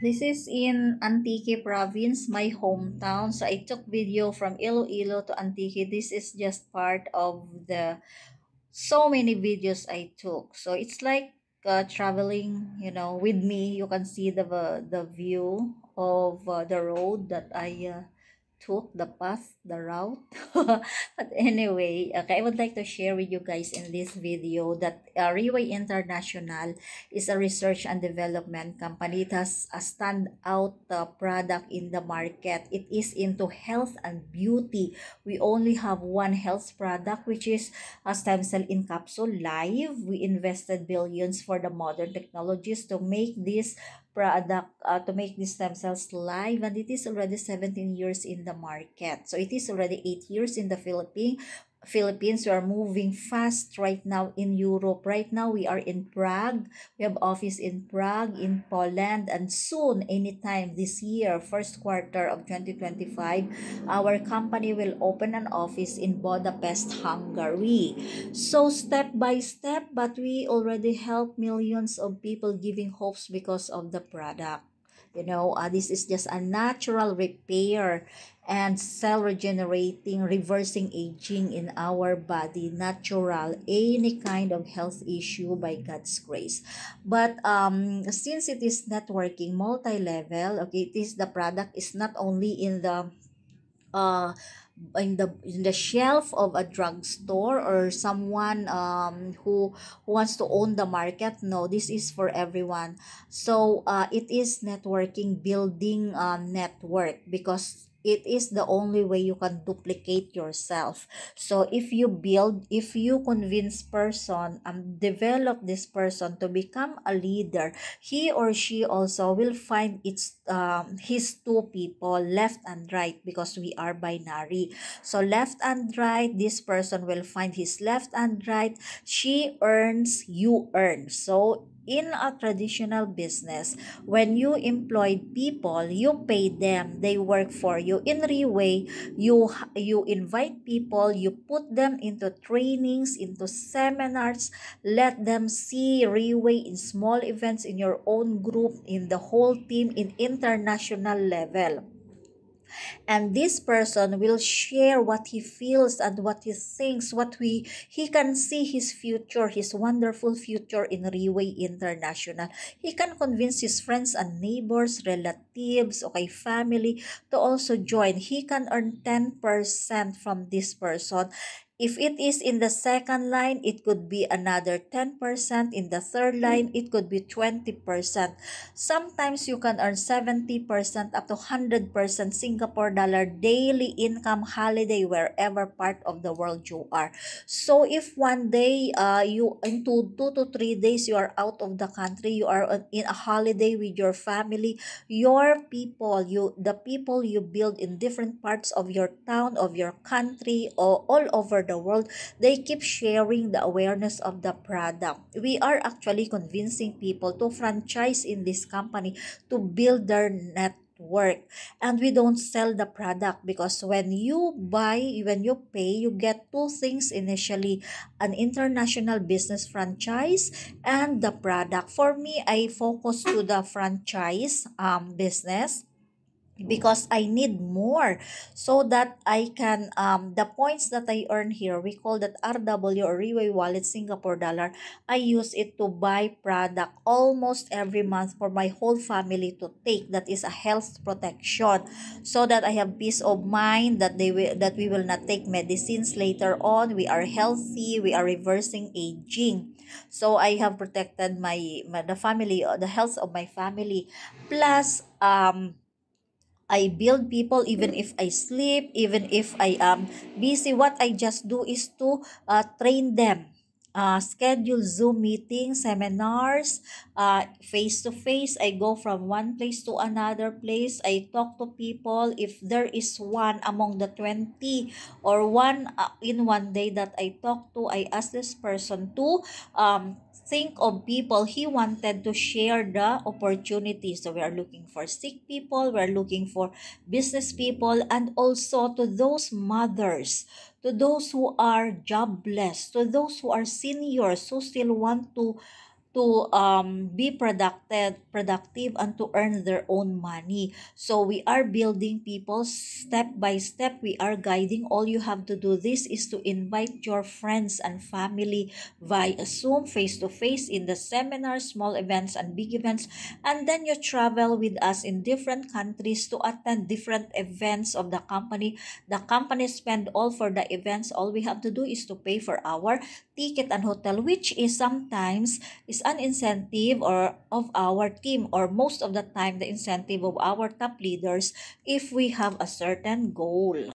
This is in Antique province, my hometown. So I took video from Iloilo to Antique. This is just part of the so many videos I took. So it's like traveling, with me. You can see the view of the road that I took, the path, the route. But anyway, okay, I would like to share with you guys in this video that Riway International is a research and development company. It has a standout product in the market. It is into health and beauty. We only have one health product, which is a stem cell in capsule live. We invested billions for the modern technologies to make this product, to make these stem cells live, and it is already 17 years in the market. So it is already 8 years in the Philippines. We are moving fast right now in Europe. Right now we are in Prague. We have office in Prague, in Poland, and soon, anytime this year, first quarter of 2025, our company will open an office in Budapest, Hungary. So step by step, but we already help millions of people, giving hopes because of the product. This is just a natural repair and cell regenerating, reversing aging in our body, natural, any kind of health issue by God's grace. But since it is networking, multi-level, okay, it is the product is not only uh in the shelf of a drugstore or someone who wants to own the market. No, this is for everyone. So it is networking, building network, because it is the only way you can duplicate yourself. So if you convince person, develop this person to become a leader, he or she also will find his two people, left and right, because we are binary. So left and right, this person will find his left and right. She earns, you earn. So in a traditional business, when you employ people, you pay them, they work for you. In Reway, you invite people, you put them into trainings, into seminars, let them see Reway in small events, in your own group, in the whole team, in international level. And this person will share what he feels and what he thinks, he can see his future, his wonderful future in Reway International. He can convince his friends and neighbors, relatives, okay, family to also join. He can earn 10% from this person. If it is in the second line, it could be another 10%. In the third line, it could be 20%. Sometimes you can earn 70% up to 100% Singapore dollar daily income holiday wherever part of the world you are. So if one day you into 2 to 3 days you are out of the country, you are in a holiday with your family, your people, the people you build in different parts of your town, of your country, or all over the world, they keep sharing the awareness of the product. We are actually convincing people to franchise in this company to build their network. And we don't sell the product, because when you buy, when you pay, you get two things initially: an international business franchise and the product. For me, I focus to the franchise business, because I need more, so that I can the points that I earn here, we call that RW, or Reway Wallet Singapore dollar. I use it to buy product almost every month for my whole family to take. That is a health protection, so that I have peace of mind that we will not take medicines later on. We are healthy, we are reversing aging. So I have protected the family, the health of my family. Plus I build people even if I sleep, even if I am busy. What I just do is to train them. Schedule Zoom meetings, seminars, face to face. I go from one place to another place. I talk to people. If there is one among the 20 or one in one day that I talk to, I ask this person to think of people he wanted to share the opportunity. So we are looking for sick people, we're looking for business people, and also to those mothers, to those who are jobless, to those who are seniors who still want to to be productive and to earn their own money. So we are building people step by step. We are guiding. All you have to do this is to invite your friends and family via Zoom, face to face, in the seminars, small events and big events, and then you travel with us in different countries to attend different events of the company. The company spend all for the events. All we have to do is to pay for our ticket and hotel, which is sometimes is an incentive or of our team, or most of the time the incentive of our top leaders if we have a certain goal.